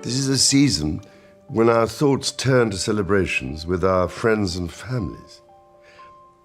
This is a season when our thoughts turn to celebrations with our friends and families.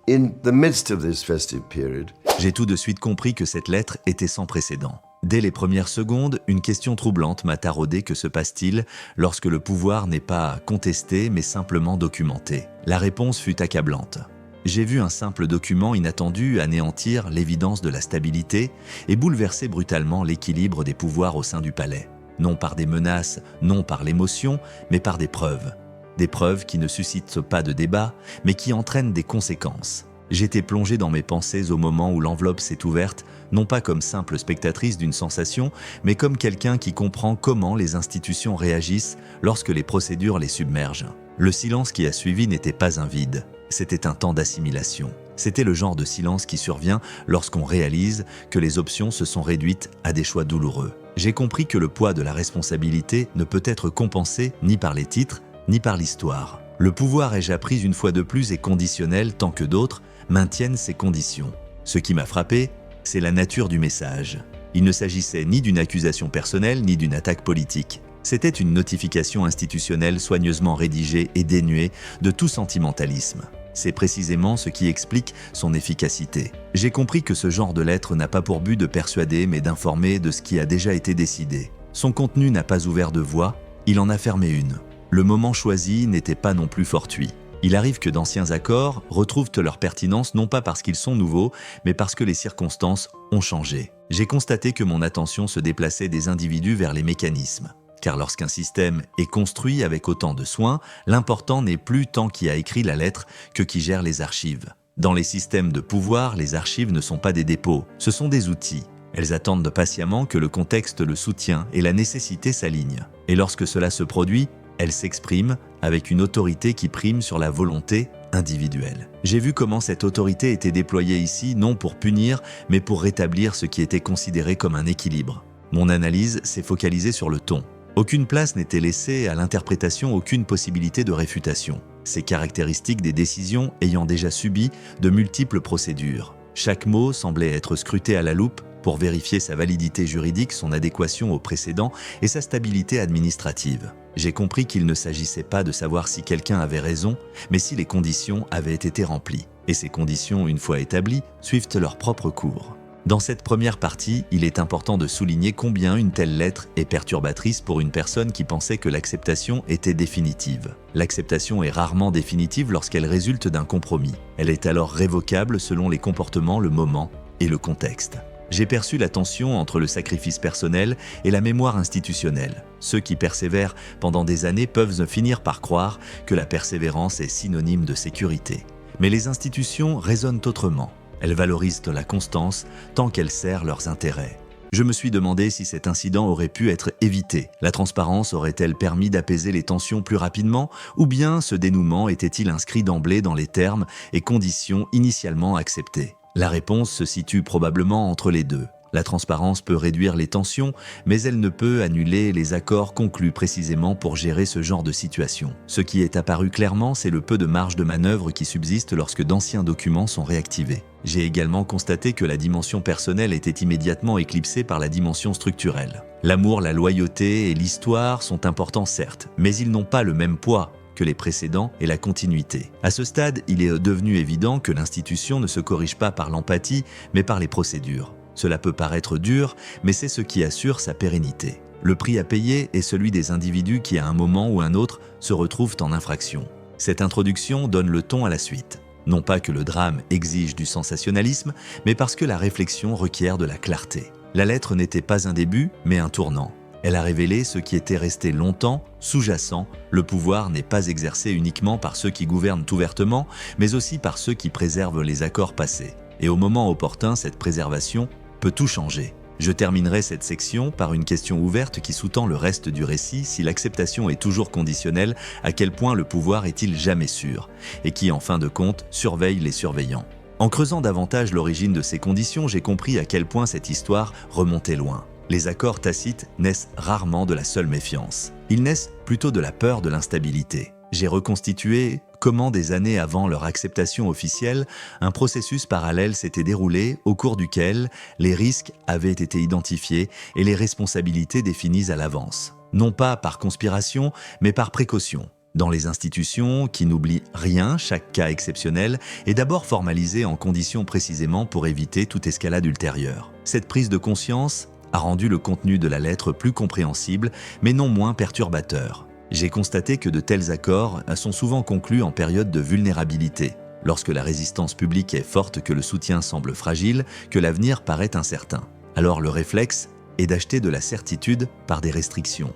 In the midst of this festive period, J'ai tout de suite compris que cette lettre était sans précédent. Dès les premières secondes, une question troublante m'a taraudé: que se passe-t-il lorsque le pouvoir n'est pas contesté mais simplement documenté? La réponse fut accablante. J'ai vu un simple document inattendu anéantir l'évidence de la stabilité et bouleverser brutalement l'équilibre des pouvoirs au sein du palais. Non par des menaces, non par l'émotion, mais par des preuves. Des preuves qui ne suscitent pas de débat, mais qui entraînent des conséquences. J'étais plongé dans mes pensées au moment où l'enveloppe s'est ouverte, non pas comme simple spectatrice d'une sensation, mais comme quelqu'un qui comprend comment les institutions réagissent lorsque les procédures les submergent. Le silence qui a suivi n'était pas un vide, c'était un temps d'assimilation. C'était le genre de silence qui survient lorsqu'on réalise que les options se sont réduites à des choix douloureux. J'ai compris que le poids de la responsabilité ne peut être compensé ni par les titres, ni par l'histoire. Le pouvoir est-je appris une fois de plus et conditionnel tant que d'autres maintiennent ces conditions. Ce qui m'a frappé, c'est la nature du message. Il ne s'agissait ni d'une accusation personnelle ni d'une attaque politique. C'était une notification institutionnelle soigneusement rédigée et dénuée de tout sentimentalisme. C'est précisément ce qui explique son efficacité. J'ai compris que ce genre de lettre n'a pas pour but de persuader mais d'informer de ce qui a déjà été décidé. Son contenu n'a pas ouvert de voie, il en a fermé une. Le moment choisi n'était pas non plus fortuit. Il arrive que d'anciens accords retrouvent leur pertinence non pas parce qu'ils sont nouveaux, mais parce que les circonstances ont changé. J'ai constaté que mon attention se déplaçait des individus vers les mécanismes. Car lorsqu'un système est construit avec autant de soin, l'important n'est plus tant qui a écrit la lettre que qui gère les archives. Dans les systèmes de pouvoir, les archives ne sont pas des dépôts, ce sont des outils. Elles attendent patiemment que le contexte le soutient et la nécessité s'aligne. Et lorsque cela se produit, elles s'expriment avec une autorité qui prime sur la volonté individuelle. J'ai vu comment cette autorité était déployée ici, non pour punir, mais pour rétablir ce qui était considéré comme un équilibre. Mon analyse s'est focalisée sur le ton. Aucune place n'était laissée à l'interprétation, aucune possibilité de réfutation. Ces caractéristiques des décisions ayant déjà subi de multiples procédures. Chaque mot semblait être scruté à la loupe pour vérifier sa validité juridique, son adéquation au précédent et sa stabilité administrative. J'ai compris qu'il ne s'agissait pas de savoir si quelqu'un avait raison, mais si les conditions avaient été remplies. Et ces conditions, une fois établies, suivent leur propre cours. Dans cette première partie, il est important de souligner combien une telle lettre est perturbatrice pour une personne qui pensait que l'acceptation était définitive. L'acceptation est rarement définitive lorsqu'elle résulte d'un compromis. Elle est alors révocable selon les comportements, le moment et le contexte. J'ai perçu la tension entre le sacrifice personnel et la mémoire institutionnelle. Ceux qui persévèrent pendant des années peuvent finir par croire que la persévérance est synonyme de sécurité. Mais les institutions raisonnent autrement. Elles valorisent la constance tant qu'elle sert leurs intérêts. Je me suis demandé si cet incident aurait pu être évité. La transparence aurait-elle permis d'apaiser les tensions plus rapidement, ou bien ce dénouement était-il inscrit d'emblée dans les termes et conditions initialement acceptés? La réponse se situe probablement entre les deux. La transparence peut réduire les tensions, mais elle ne peut annuler les accords conclus précisément pour gérer ce genre de situation. Ce qui est apparu clairement, c'est le peu de marge de manœuvre qui subsiste lorsque d'anciens documents sont réactivés. J'ai également constaté que la dimension personnelle était immédiatement éclipsée par la dimension structurelle. L'amour, la loyauté et l'histoire sont importants certes, mais ils n'ont pas le même poids que les précédents et la continuité. À ce stade, il est devenu évident que l'institution ne se corrige pas par l'empathie, mais par les procédures. Cela peut paraître dur, mais c'est ce qui assure sa pérennité. Le prix à payer est celui des individus qui, à un moment ou un autre, se retrouvent en infraction. Cette introduction donne le ton à la suite. Non pas que le drame exige du sensationnalisme, mais parce que la réflexion requiert de la clarté. La lettre n'était pas un début, mais un tournant. Elle a révélé ce qui était resté longtemps sous-jacent. Le pouvoir n'est pas exercé uniquement par ceux qui gouvernent ouvertement, mais aussi par ceux qui préservent les accords passés. Et au moment opportun, cette préservation peut tout changer. Je terminerai cette section par une question ouverte qui sous-tend le reste du récit: si l'acceptation est toujours conditionnelle, à quel point le pouvoir est-il jamais sûr? Et qui, en fin de compte, surveille les surveillants? En creusant davantage l'origine de ces conditions, j'ai compris à quel point cette histoire remontait loin. Les accords tacites naissent rarement de la seule méfiance. Ils naissent plutôt de la peur de l'instabilité. J'ai reconstitué comment, des années avant leur acceptation officielle, un processus parallèle s'était déroulé au cours duquel les risques avaient été identifiés et les responsabilités définies à l'avance. non pas par conspiration, mais par précaution. Dans les institutions, qui n'oublient rien, chaque cas exceptionnel est d'abord formalisé en conditions précisément pour éviter toute escalade ultérieure. Cette prise de conscience a rendu le contenu de la lettre plus compréhensible, mais non moins perturbateur. J'ai constaté que de tels accords sont souvent conclus en période de vulnérabilité, lorsque la résistance publique est forte, que le soutien semble fragile, que l'avenir paraît incertain. Alors le réflexe est d'acheter de la certitude par des restrictions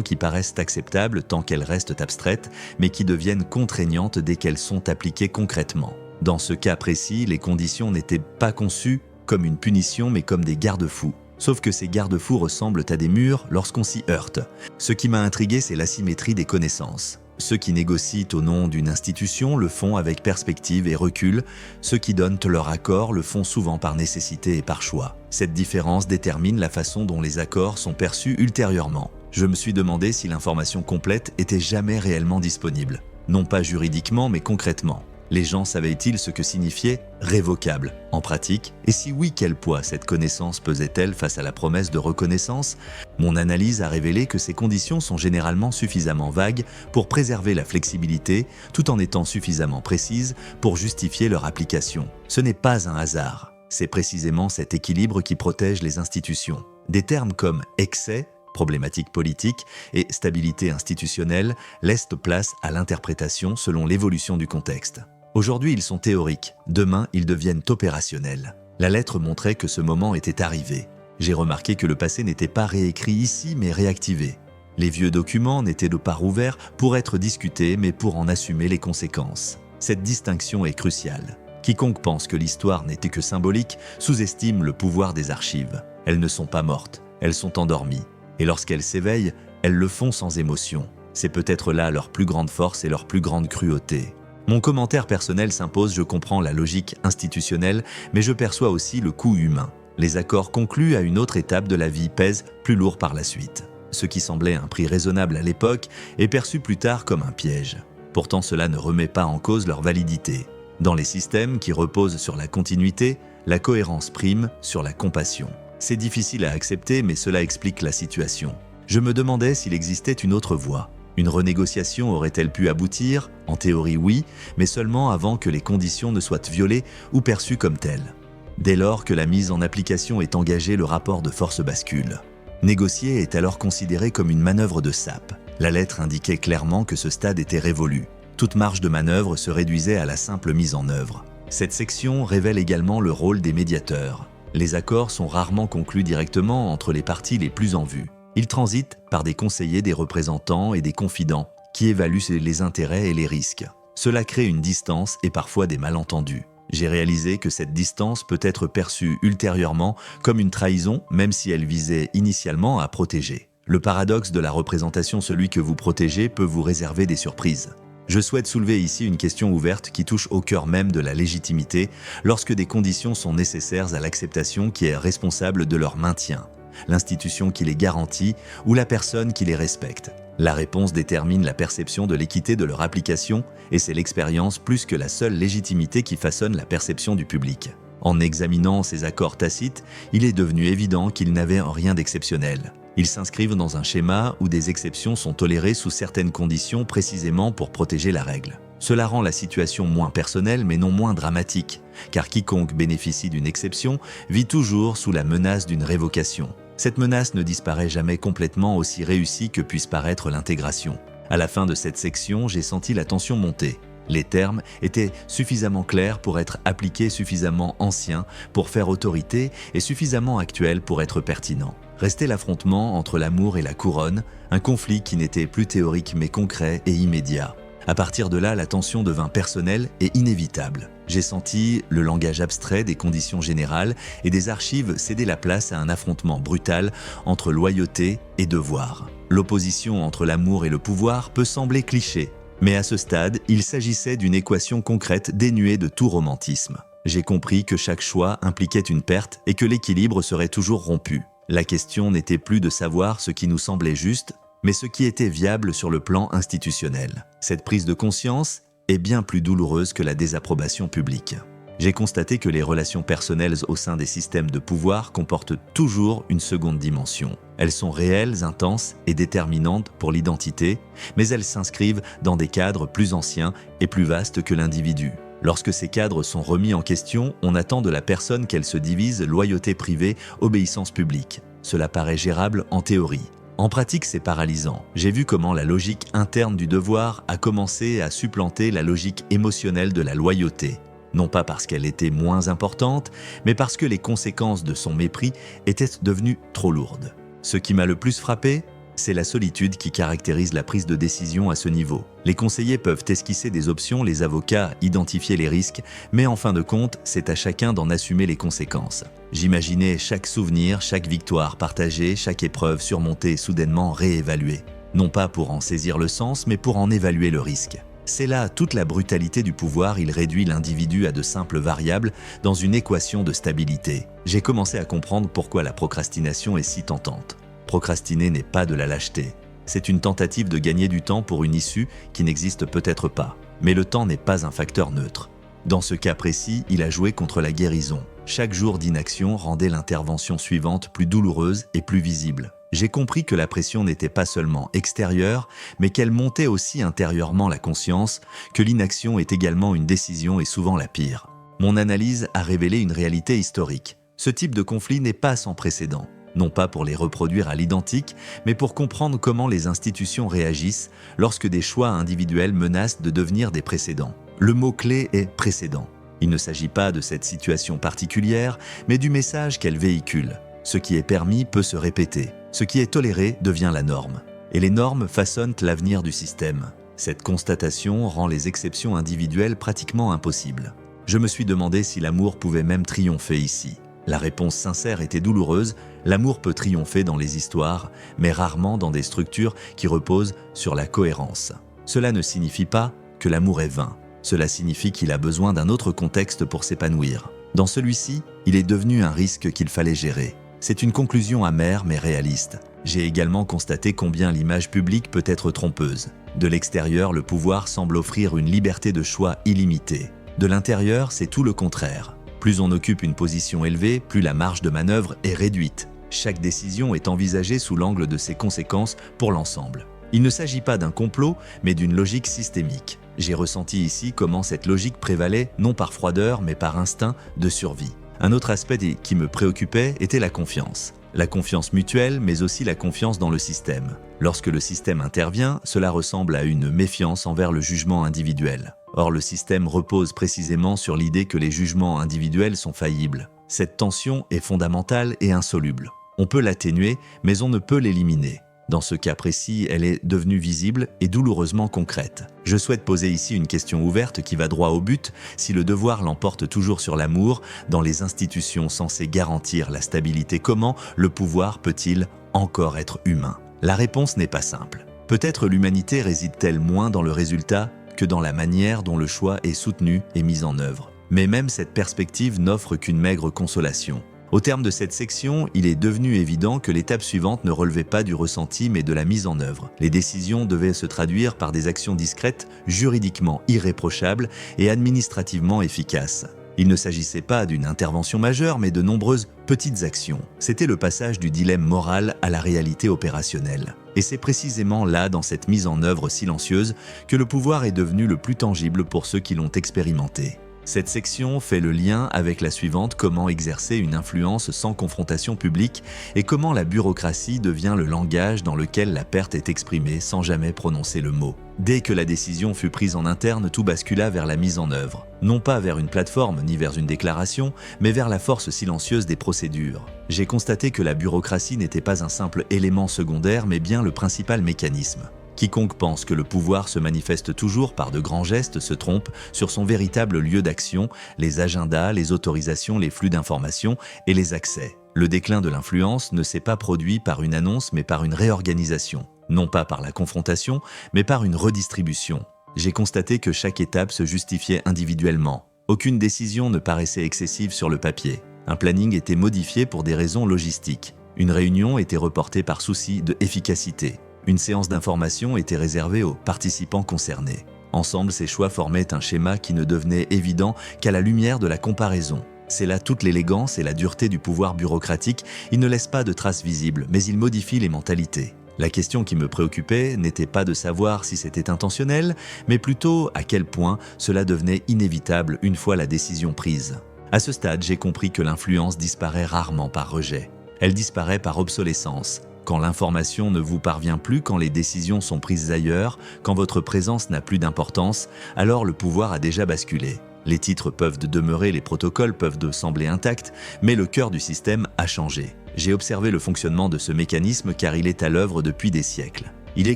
qui paraissent acceptables tant qu'elles restent abstraites, mais qui deviennent contraignantes dès qu'elles sont appliquées concrètement. Dans ce cas précis, les conditions n'étaient pas conçues comme une punition, mais comme des garde-fous. Sauf que ces garde-fous ressemblent à des murs lorsqu'on s'y heurte. Ce qui m'a intrigué, c'est l'asymétrie des connaissances. Ceux qui négocient au nom d'une institution le font avec perspective et recul. Ceux qui donnent leur accord le font souvent par nécessité et par choix. Cette différence détermine la façon dont les accords sont perçus ultérieurement. Je me suis demandé si l'information complète était jamais réellement disponible. Non pas juridiquement, mais concrètement. Les gens savaient-ils ce que signifiait « révocable » en pratique? Et si oui, quel poids cette connaissance pesait-elle face à la promesse de reconnaissance? Mon analyse a révélé que ces conditions sont généralement suffisamment vagues pour préserver la flexibilité, tout en étant suffisamment précises pour justifier leur application. Ce n'est pas un hasard. C'est précisément cet équilibre qui protège les institutions. Des termes comme « excès », problématique politique et stabilité institutionnelle laissent place à l'interprétation selon l'évolution du contexte. Aujourd'hui, ils sont théoriques, demain, ils deviennent opérationnels. La lettre montrait que ce moment était arrivé. J'ai remarqué que le passé n'était pas réécrit ici, mais réactivé. Les vieux documents n'étaient pas rouverts pour être discutés, mais pour en assumer les conséquences. Cette distinction est cruciale. Quiconque pense que l'histoire n'était que symbolique sous-estime le pouvoir des archives. Elles ne sont pas mortes, elles sont endormies. Et lorsqu'elles s'éveillent, elles le font sans émotion. C'est peut-être là leur plus grande force et leur plus grande cruauté. Mon commentaire personnel s'impose, je comprends la logique institutionnelle, mais je perçois aussi le coût humain. Les accords conclus à une autre étape de la vie pèsent plus lourd par la suite. Ce qui semblait un prix raisonnable à l'époque est perçu plus tard comme un piège. Pourtant, cela ne remet pas en cause leur validité. Dans les systèmes qui reposent sur la continuité, la cohérence prime sur la compassion. C'est difficile à accepter, mais cela explique la situation. Je me demandais s'il existait une autre voie. Une renégociation aurait-elle pu aboutir? En théorie, oui, mais seulement avant que les conditions ne soient violées ou perçues comme telles. Dès lors que la mise en application est engagée, le rapport de force bascule. Négocier est alors considéré comme une manœuvre de sape. La lettre indiquait clairement que ce stade était révolu. Toute marge de manœuvre se réduisait à la simple mise en œuvre. Cette section révèle également le rôle des médiateurs. Les accords sont rarement conclus directement entre les parties les plus en vue. Ils transitent par des conseillers, des représentants et des confidents qui évaluent les intérêts et les risques. Cela crée une distance et parfois des malentendus. J'ai réalisé que cette distance peut être perçue ultérieurement comme une trahison, même si elle visait initialement à protéger. Le paradoxe de la représentation, celui que vous protégez, peut vous réserver des surprises. Je souhaite soulever ici une question ouverte qui touche au cœur même de la légitimité lorsque des conditions sont nécessaires à l'acceptation qui est responsable de leur maintien. L'institution qui les garantit ou la personne qui les respecte. La réponse détermine la perception de l'équité de leur application et c'est l'expérience plus que la seule légitimité qui façonne la perception du public. En examinant ces accords tacites, il est devenu évident qu'ils n'avaient rien d'exceptionnel. Ils s'inscrivent dans un schéma où des exceptions sont tolérées sous certaines conditions précisément pour protéger la règle. Cela rend la situation moins personnelle mais non moins dramatique, car quiconque bénéficie d'une exception vit toujours sous la menace d'une révocation. Cette menace ne disparaît jamais complètement aussi réussie que puisse paraître l'intégration. À la fin de cette section, j'ai senti la tension monter. Les termes étaient suffisamment clairs pour être appliqués, suffisamment anciens pour faire autorité et suffisamment actuels pour être pertinents. Restait l'affrontement entre l'amour et la couronne, un conflit qui n'était plus théorique mais concret et immédiat. À partir de là, la tension devint personnelle et inévitable. J'ai senti le langage abstrait des conditions générales et des archives céder la place à un affrontement brutal entre loyauté et devoir. L'opposition entre l'amour et le pouvoir peut sembler cliché, mais à ce stade, il s'agissait d'une équation concrète dénuée de tout romantisme. J'ai compris que chaque choix impliquait une perte et que l'équilibre serait toujours rompu. La question n'était plus de savoir ce qui nous semblait juste, mais ce qui était viable sur le plan institutionnel. Cette prise de conscience est bien plus douloureuse que la désapprobation publique. J'ai constaté que les relations personnelles au sein des systèmes de pouvoir comportent toujours une seconde dimension. Elles sont réelles, intenses et déterminantes pour l'identité, mais elles s'inscrivent dans des cadres plus anciens et plus vastes que l'individu. Lorsque ces cadres sont remis en question, on attend de la personne qu'elle se divise loyauté privée, obéissance publique. Cela paraît gérable en théorie. En pratique, c'est paralysant. J'ai vu comment la logique interne du devoir a commencé à supplanter la logique émotionnelle de la loyauté. Non pas parce qu'elle était moins importante, mais parce que les conséquences de son mépris étaient devenues trop lourdes. Ce qui m'a le plus frappé, c'est la solitude qui caractérise la prise de décision à ce niveau. Les conseillers peuvent esquisser des options, les avocats identifier les risques, mais en fin de compte, c'est à chacun d'en assumer les conséquences. J'imaginais chaque souvenir, chaque victoire partagée, chaque épreuve surmontée et soudainement réévaluée. Non pas pour en saisir le sens, mais pour en évaluer le risque. C'est là toute la brutalité du pouvoir, il réduit l'individu à de simples variables dans une équation de stabilité. J'ai commencé à comprendre pourquoi la procrastination est si tentante. Procrastiner n'est pas de la lâcheté. C'est une tentative de gagner du temps pour une issue qui n'existe peut-être pas. Mais le temps n'est pas un facteur neutre. Dans ce cas précis, il a joué contre la guérison. Chaque jour d'inaction rendait l'intervention suivante plus douloureuse et plus visible. J'ai compris que la pression n'était pas seulement extérieure, mais qu'elle montait aussi intérieurement la conscience, que l'inaction est également une décision et souvent la pire. Mon analyse a révélé une réalité historique. Ce type de conflit n'est pas sans précédent. Non pas pour les reproduire à l'identique, mais pour comprendre comment les institutions réagissent lorsque des choix individuels menacent de devenir des précédents. Le mot-clé est « précédent ». Il ne s'agit pas de cette situation particulière, mais du message qu'elle véhicule. Ce qui est permis peut se répéter. Ce qui est toléré devient la norme. Et les normes façonnent l'avenir du système. Cette constatation rend les exceptions individuelles pratiquement impossibles. Je me suis demandé si l'amour pouvait même triompher ici. La réponse sincère était douloureuse. L'amour peut triompher dans les histoires, mais rarement dans des structures qui reposent sur la cohérence. Cela ne signifie pas que l'amour est vain. Cela signifie qu'il a besoin d'un autre contexte pour s'épanouir. Dans celui-ci, il est devenu un risque qu'il fallait gérer. C'est une conclusion amère mais réaliste. J'ai également constaté combien l'image publique peut être trompeuse. De l'extérieur, le pouvoir semble offrir une liberté de choix illimitée. De l'intérieur, c'est tout le contraire. Plus on occupe une position élevée, plus la marge de manœuvre est réduite. Chaque décision est envisagée sous l'angle de ses conséquences pour l'ensemble. Il ne s'agit pas d'un complot, mais d'une logique systémique. J'ai ressenti ici comment cette logique prévalait non par froideur, mais par instinct de survie. Un autre aspect qui me préoccupait était la confiance. La confiance mutuelle, mais aussi la confiance dans le système. Lorsque le système intervient, cela ressemble à une méfiance envers le jugement individuel. Or, le système repose précisément sur l'idée que les jugements individuels sont faillibles. Cette tension est fondamentale et insoluble. On peut l'atténuer, mais on ne peut l'éliminer. Dans ce cas précis, elle est devenue visible et douloureusement concrète. Je souhaite poser ici une question ouverte qui va droit au but. Si le devoir l'emporte toujours sur l'amour, dans les institutions censées garantir la stabilité, comment le pouvoir peut-il encore être humain? La réponse n'est pas simple. Peut-être l'humanité réside-t-elle moins dans le résultat que dans la manière dont le choix est soutenu et mis en œuvre. Mais même cette perspective n'offre qu'une maigre consolation. Au terme de cette section, il est devenu évident que l'étape suivante ne relevait pas du ressenti mais de la mise en œuvre. Les décisions devaient se traduire par des actions discrètes, juridiquement irréprochables et administrativement efficaces. Il ne s'agissait pas d'une intervention majeure mais de nombreuses petites actions. C'était le passage du dilemme moral à la réalité opérationnelle. Et c'est précisément là, dans cette mise en œuvre silencieuse, que le pouvoir est devenu le plus tangible pour ceux qui l'ont expérimenté. Cette section fait le lien avec la suivante, comment exercer une influence sans confrontation publique et comment la bureaucratie devient le langage dans lequel la perte est exprimée sans jamais prononcer le mot. Dès que la décision fut prise en interne, tout bascula vers la mise en œuvre. Non pas vers une plateforme ni vers une déclaration, mais vers la force silencieuse des procédures. J'ai constaté que la bureaucratie n'était pas un simple élément secondaire, mais bien le principal mécanisme. Quiconque pense que le pouvoir se manifeste toujours par de grands gestes se trompe sur son véritable lieu d'action, les agendas, les autorisations, les flux d'informations et les accès. Le déclin de l'influence ne s'est pas produit par une annonce mais par une réorganisation. Non pas par la confrontation, mais par une redistribution. J'ai constaté que chaque étape se justifiait individuellement. Aucune décision ne paraissait excessive sur le papier. Un planning était modifié pour des raisons logistiques. Une réunion était reportée par souci d'efficacité. Une séance d'information était réservée aux participants concernés. Ensemble, ces choix formaient un schéma qui ne devenait évident qu'à la lumière de la comparaison. C'est là toute l'élégance et la dureté du pouvoir bureaucratique. Il ne laisse pas de traces visibles, mais il modifie les mentalités. La question qui me préoccupait n'était pas de savoir si c'était intentionnel, mais plutôt à quel point cela devenait inévitable une fois la décision prise. À ce stade, j'ai compris que l'influence disparaît rarement par rejet. Elle disparaît par obsolescence. Quand l'information ne vous parvient plus, quand les décisions sont prises ailleurs, quand votre présence n'a plus d'importance, alors le pouvoir a déjà basculé. Les titres peuvent demeurer, les protocoles peuvent sembler intacts, mais le cœur du système a changé. J'ai observé le fonctionnement de ce mécanisme car il est à l'œuvre depuis des siècles. Il est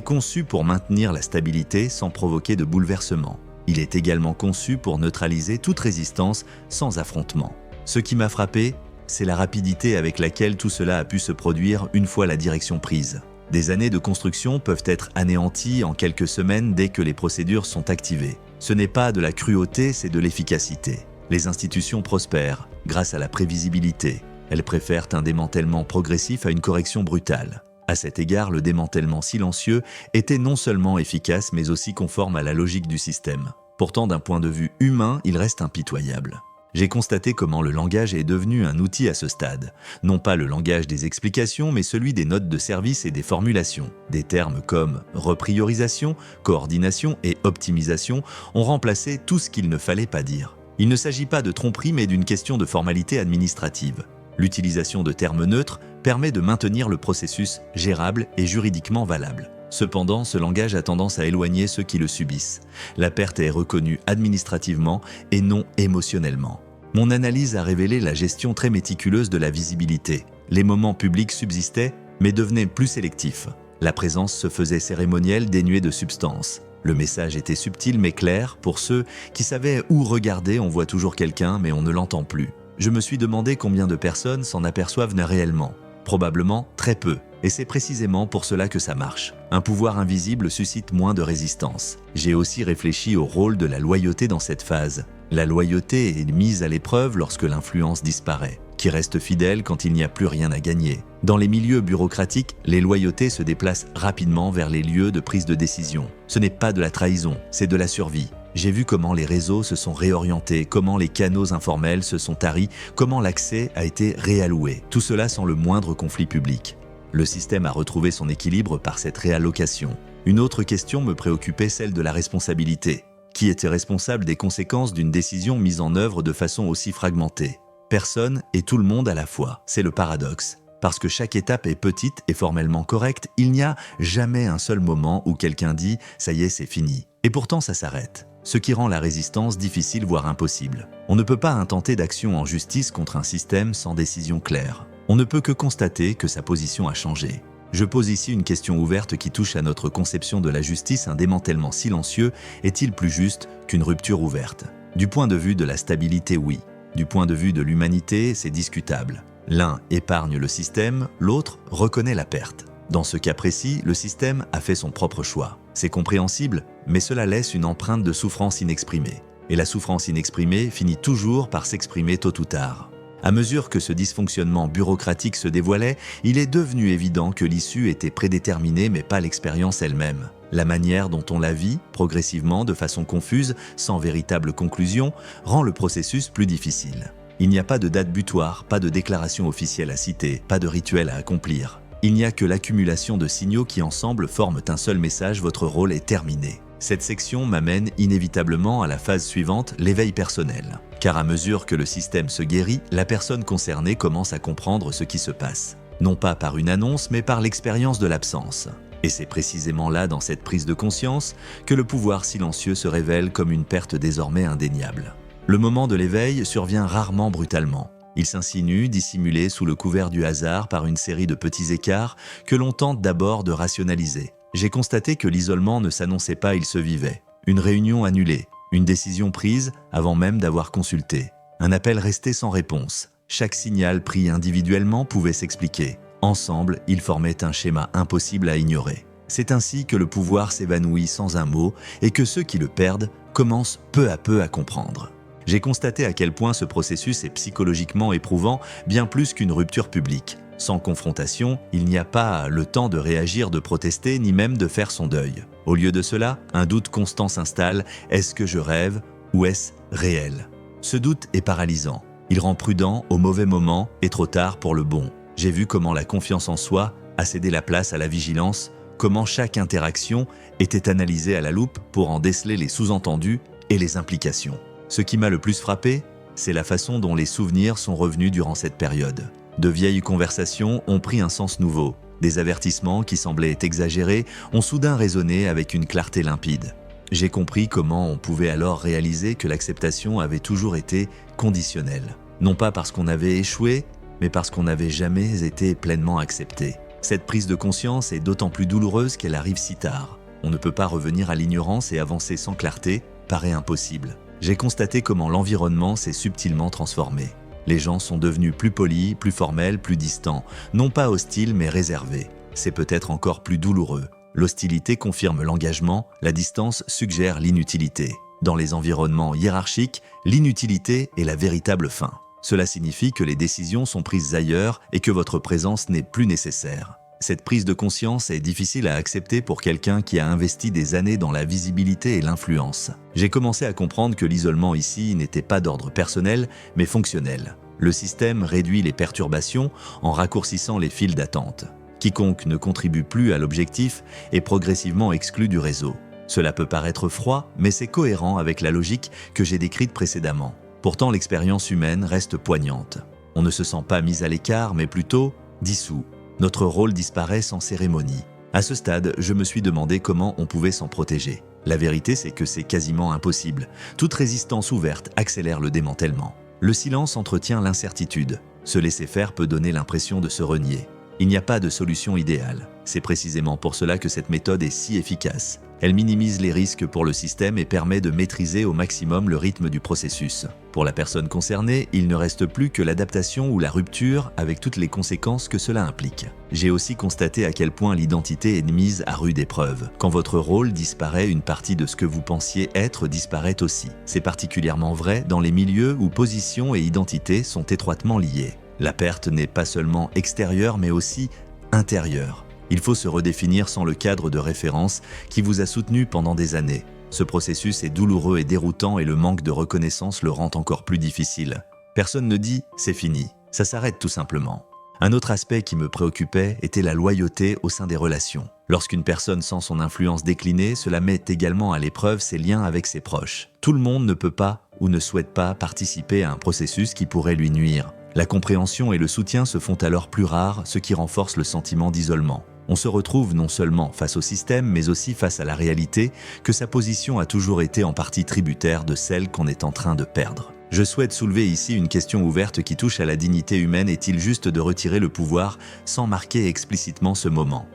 conçu pour maintenir la stabilité sans provoquer de bouleversement. Il est également conçu pour neutraliser toute résistance sans affrontement. Ce qui m'a frappé, c'est la rapidité avec laquelle tout cela a pu se produire une fois la direction prise. Des années de construction peuvent être anéanties en quelques semaines dès que les procédures sont activées. Ce n'est pas de la cruauté, c'est de l'efficacité. Les institutions prospèrent grâce à la prévisibilité. Elles préfèrent un démantèlement progressif à une correction brutale. À cet égard, le démantèlement silencieux était non seulement efficace, mais aussi conforme à la logique du système. Pourtant, d'un point de vue humain, il reste impitoyable. J'ai constaté comment le langage est devenu un outil à ce stade. Non pas le langage des explications, mais celui des notes de service et des formulations. Des termes comme repriorisation, coordination et optimisation ont remplacé tout ce qu'il ne fallait pas dire. Il ne s'agit pas de tromperie, mais d'une question de formalité administrative. L'utilisation de termes neutres permet de maintenir le processus gérable et juridiquement valable. Cependant, ce langage a tendance à éloigner ceux qui le subissent. La perte est reconnue administrativement et non émotionnellement. Mon analyse a révélé la gestion très méticuleuse de la visibilité. Les moments publics subsistaient, mais devenaient plus sélectifs. La présence se faisait cérémonielle, dénuée de substance. Le message était subtil mais clair. Pour ceux qui savaient où regarder, on voit toujours quelqu'un, mais on ne l'entend plus. Je me suis demandé combien de personnes s'en aperçoivent réellement. Probablement très peu. Et c'est précisément pour cela que ça marche. Un pouvoir invisible suscite moins de résistance. J'ai aussi réfléchi au rôle de la loyauté dans cette phase. La loyauté est mise à l'épreuve lorsque l'influence disparaît, qui reste fidèle quand il n'y a plus rien à gagner. Dans les milieux bureaucratiques, les loyautés se déplacent rapidement vers les lieux de prise de décision. Ce n'est pas de la trahison, c'est de la survie. J'ai vu comment les réseaux se sont réorientés, comment les canaux informels se sont taris, comment l'accès a été réalloué. Tout cela sans le moindre conflit public. Le système a retrouvé son équilibre par cette réallocation. Une autre question me préoccupait, celle de la responsabilité. Qui était responsable des conséquences d'une décision mise en œuvre de façon aussi fragmentée? Personne et tout le monde à la fois. C'est le paradoxe. Parce que chaque étape est petite et formellement correcte, il n'y a jamais un seul moment où quelqu'un dit « ça y est, c'est fini ». Et pourtant, ça s'arrête. Ce qui rend la résistance difficile voire impossible. On ne peut pas intenter d'action en justice contre un système sans décision claire. On ne peut que constater que sa position a changé. Je pose ici une question ouverte qui touche à notre conception de la justice. Un démantèlement silencieux est-il plus juste qu'une rupture ouverte? Du point de vue de la stabilité, oui. Du point de vue de l'humanité, c'est discutable. L'un épargne le système, l'autre reconnaît la perte. Dans ce cas précis, le système a fait son propre choix. C'est compréhensible, mais cela laisse une empreinte de souffrance inexprimée. Et la souffrance inexprimée finit toujours par s'exprimer tôt ou tard. À mesure que ce dysfonctionnement bureaucratique se dévoilait, il est devenu évident que l'issue était prédéterminée mais pas l'expérience elle-même. La manière dont on la vit, progressivement, de façon confuse, sans véritable conclusion, rend le processus plus difficile. Il n'y a pas de date butoir, pas de déclaration officielle à citer, pas de rituel à accomplir. Il n'y a que l'accumulation de signaux qui ensemble forment un seul message: votre rôle est terminé. Cette section m'amène inévitablement à la phase suivante, l'éveil personnel. Car à mesure que le système se guérit, la personne concernée commence à comprendre ce qui se passe. Non pas par une annonce, mais par l'expérience de l'absence. Et c'est précisément là, dans cette prise de conscience, que le pouvoir silencieux se révèle comme une perte désormais indéniable. Le moment de l'éveil survient rarement brutalement. Il s'insinue, dissimulé sous le couvert du hasard par une série de petits écarts que l'on tente d'abord de rationaliser. J'ai constaté que l'isolement ne s'annonçait pas, il se vivait. Une réunion annulée, une décision prise avant même d'avoir consulté. Un appel resté sans réponse. Chaque signal pris individuellement pouvait s'expliquer. Ensemble, ils formaient un schéma impossible à ignorer. C'est ainsi que le pouvoir s'évanouit sans un mot et que ceux qui le perdent commencent peu à peu à comprendre. J'ai constaté à quel point ce processus est psychologiquement éprouvant, bien plus qu'une rupture publique. Sans confrontation, il n'y a pas le temps de réagir, de protester, ni même de faire son deuil. Au lieu de cela, un doute constant s'installe. Est-ce que je rêve ou est-ce réel? Ce doute est paralysant. Il rend prudent au mauvais moment et trop tard pour le bon. J'ai vu comment la confiance en soi a cédé la place à la vigilance, comment chaque interaction était analysée à la loupe pour en déceler les sous-entendus et les implications. Ce qui m'a le plus frappé, c'est la façon dont les souvenirs sont revenus durant cette période. De vieilles conversations ont pris un sens nouveau. Des avertissements qui semblaient exagérés ont soudain résonné avec une clarté limpide. J'ai compris comment on pouvait alors réaliser que l'acceptation avait toujours été conditionnelle. Non pas parce qu'on avait échoué, mais parce qu'on n'avait jamais été pleinement accepté. Cette prise de conscience est d'autant plus douloureuse qu'elle arrive si tard. On ne peut pas revenir à l'ignorance et avancer sans clarté, paraît impossible. J'ai constaté comment l'environnement s'est subtilement transformé. Les gens sont devenus plus polis, plus formels, plus distants, non pas hostiles mais réservés. C'est peut-être encore plus douloureux. L'hostilité confirme l'engagement, la distance suggère l'inutilité. Dans les environnements hiérarchiques, l'inutilité est la véritable fin. Cela signifie que les décisions sont prises ailleurs et que votre présence n'est plus nécessaire. Cette prise de conscience est difficile à accepter pour quelqu'un qui a investi des années dans la visibilité et l'influence. J'ai commencé à comprendre que l'isolement ici n'était pas d'ordre personnel, mais fonctionnel. Le système réduit les perturbations en raccourcissant les files d'attente. Quiconque ne contribue plus à l'objectif est progressivement exclu du réseau. Cela peut paraître froid, mais c'est cohérent avec la logique que j'ai décrite précédemment. Pourtant, l'expérience humaine reste poignante. On ne se sent pas mis à l'écart, mais plutôt dissous. Notre rôle disparaît sans cérémonie. À ce stade, je me suis demandé comment on pouvait s'en protéger. La vérité, c'est que c'est quasiment impossible. Toute résistance ouverte accélère le démantèlement. Le silence entretient l'incertitude. Se laisser faire peut donner l'impression de se renier. Il n'y a pas de solution idéale. C'est précisément pour cela que cette méthode est si efficace. Elle minimise les risques pour le système et permet de maîtriser au maximum le rythme du processus. Pour la personne concernée, il ne reste plus que l'adaptation ou la rupture avec toutes les conséquences que cela implique. J'ai aussi constaté à quel point l'identité est mise à rude épreuve. Quand votre rôle disparaît, une partie de ce que vous pensiez être disparaît aussi. C'est particulièrement vrai dans les milieux où position et identité sont étroitement liées. La perte n'est pas seulement extérieure mais aussi intérieure. Il faut se redéfinir sans le cadre de référence qui vous a soutenu pendant des années. Ce processus est douloureux et déroutant et le manque de reconnaissance le rend encore plus difficile. Personne ne dit « c'est fini », ça s'arrête tout simplement. Un autre aspect qui me préoccupait était la loyauté au sein des relations. Lorsqu'une personne sent son influence décliner, cela met également à l'épreuve ses liens avec ses proches. Tout le monde ne peut pas ou ne souhaite pas participer à un processus qui pourrait lui nuire. La compréhension et le soutien se font alors plus rares, ce qui renforce le sentiment d'isolement. On se retrouve non seulement face au système, mais aussi face à la réalité que sa position a toujours été en partie tributaire de celle qu'on est en train de perdre. Je souhaite soulever ici une question ouverte qui touche à la dignité humaine. Est-il juste de retirer le pouvoir sans marquer explicitement ce moment ?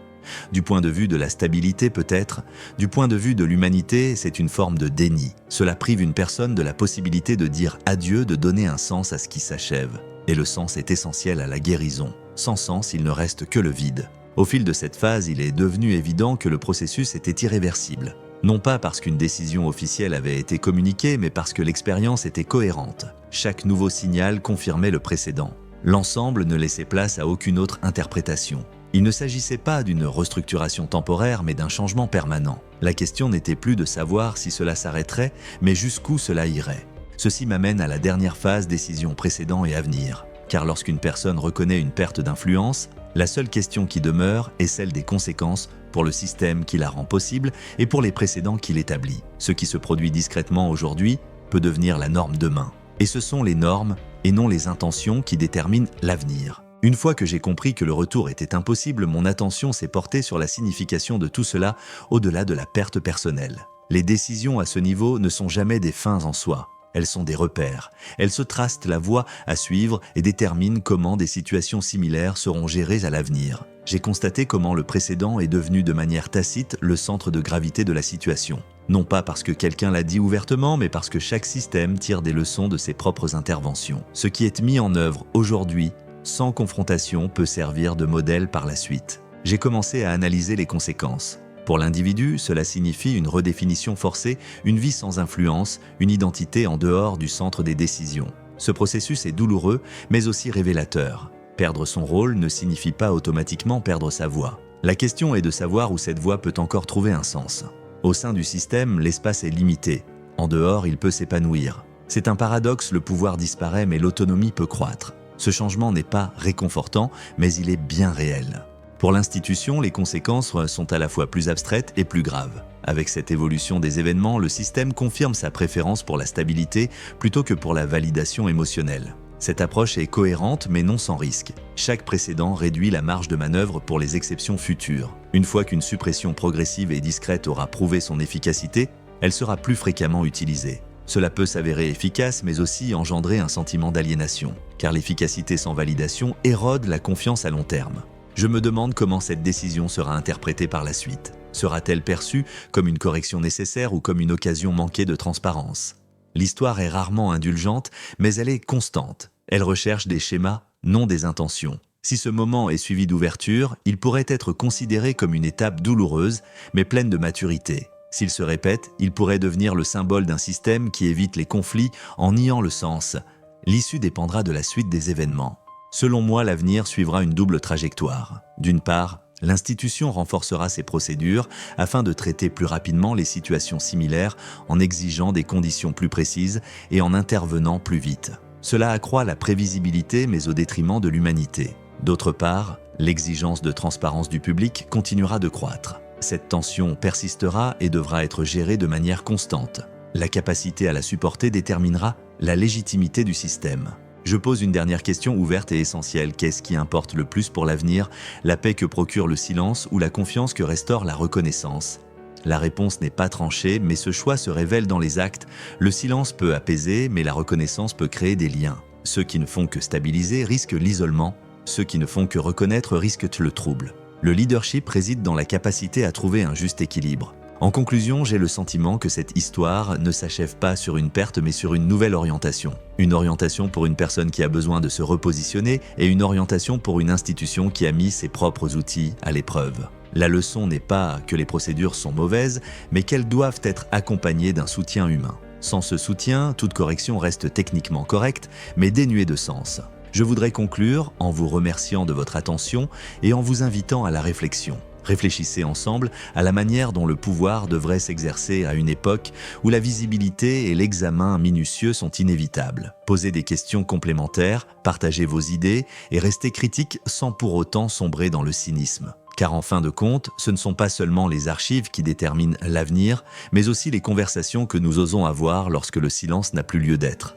Du point de vue de la stabilité peut-être, du point de vue de l'humanité, c'est une forme de déni. Cela prive une personne de la possibilité de dire adieu, de donner un sens à ce qui s'achève. Et le sens est essentiel à la guérison. Sans sens, il ne reste que le vide. Au fil de cette phase, il est devenu évident que le processus était irréversible. Non pas parce qu'une décision officielle avait été communiquée, mais parce que l'expérience était cohérente. Chaque nouveau signal confirmait le précédent. L'ensemble ne laissait place à aucune autre interprétation. Il ne s'agissait pas d'une restructuration temporaire, mais d'un changement permanent. La question n'était plus de savoir si cela s'arrêterait, mais jusqu'où cela irait. Ceci m'amène à la dernière phase, décision précédent et avenir. Car lorsqu'une personne reconnaît une perte d'influence, la seule question qui demeure est celle des conséquences pour le système qui la rend possible et pour les précédents qui l'établit. Ce qui se produit discrètement aujourd'hui peut devenir la norme demain. Et ce sont les normes et non les intentions qui déterminent l'avenir. Une fois que j'ai compris que le retour était impossible, mon attention s'est portée sur la signification de tout cela au-delà de la perte personnelle. Les décisions à ce niveau ne sont jamais des fins en soi. Elles sont des repères. Elles se tracent la voie à suivre et déterminent comment des situations similaires seront gérées à l'avenir. J'ai constaté comment le précédent est devenu de manière tacite le centre de gravité de la situation. Non pas parce que quelqu'un l'a dit ouvertement, mais parce que chaque système tire des leçons de ses propres interventions. Ce qui est mis en œuvre aujourd'hui, sans confrontation, peut servir de modèle par la suite. J'ai commencé à analyser les conséquences. Pour l'individu, cela signifie une redéfinition forcée, une vie sans influence, une identité en dehors du centre des décisions. Ce processus est douloureux, mais aussi révélateur. Perdre son rôle ne signifie pas automatiquement perdre sa voix. La question est de savoir où cette voie peut encore trouver un sens. Au sein du système, l'espace est limité. En dehors, il peut s'épanouir. C'est un paradoxe, le pouvoir disparaît mais l'autonomie peut croître. Ce changement n'est pas réconfortant, mais il est bien réel. Pour l'institution, les conséquences sont à la fois plus abstraites et plus graves. Avec cette évolution des événements, le système confirme sa préférence pour la stabilité plutôt que pour la validation émotionnelle. Cette approche est cohérente mais non sans risque. Chaque précédent réduit la marge de manœuvre pour les exceptions futures. Une fois qu'une suppression progressive et discrète aura prouvé son efficacité, elle sera plus fréquemment utilisée. Cela peut s'avérer efficace mais aussi engendrer un sentiment d'aliénation, car l'efficacité sans validation érode la confiance à long terme. Je me demande comment cette décision sera interprétée par la suite. Sera-t-elle perçue comme une correction nécessaire ou comme une occasion manquée de transparence? L'histoire est rarement indulgente, mais elle est constante. Elle recherche des schémas, non des intentions. Si ce moment est suivi d'ouverture, il pourrait être considéré comme une étape douloureuse, mais pleine de maturité. S'il se répète, il pourrait devenir le symbole d'un système qui évite les conflits en niant le sens. L'issue dépendra de la suite des événements. Selon moi, l'avenir suivra une double trajectoire. D'une part, l'institution renforcera ses procédures afin de traiter plus rapidement les situations similaires en exigeant des conditions plus précises et en intervenant plus vite. Cela accroît la prévisibilité mais au détriment de l'humanité. D'autre part, l'exigence de transparence du public continuera de croître. Cette tension persistera et devra être gérée de manière constante. La capacité à la supporter déterminera la légitimité du système. Je pose une dernière question ouverte et essentielle. Qu'est-ce qui importe le plus pour l'avenir? La paix que procure le silence ou la confiance que restaure la reconnaissance? La réponse n'est pas tranchée, mais ce choix se révèle dans les actes. Le silence peut apaiser, mais la reconnaissance peut créer des liens. Ceux qui ne font que stabiliser risquent l'isolement. Ceux qui ne font que reconnaître risquent le trouble. Le leadership réside dans la capacité à trouver un juste équilibre. En conclusion, j'ai le sentiment que cette histoire ne s'achève pas sur une perte mais sur une nouvelle orientation. Une orientation pour une personne qui a besoin de se repositionner et une orientation pour une institution qui a mis ses propres outils à l'épreuve. La leçon n'est pas que les procédures sont mauvaises, mais qu'elles doivent être accompagnées d'un soutien humain. Sans ce soutien, toute correction reste techniquement correcte, mais dénuée de sens. Je voudrais conclure en vous remerciant de votre attention et en vous invitant à la réflexion. Réfléchissez ensemble à la manière dont le pouvoir devrait s'exercer à une époque où la visibilité et l'examen minutieux sont inévitables. Posez des questions complémentaires, partagez vos idées et restez critiques sans pour autant sombrer dans le cynisme. Car en fin de compte, ce ne sont pas seulement les archives qui déterminent l'avenir, mais aussi les conversations que nous osons avoir lorsque le silence n'a plus lieu d'être.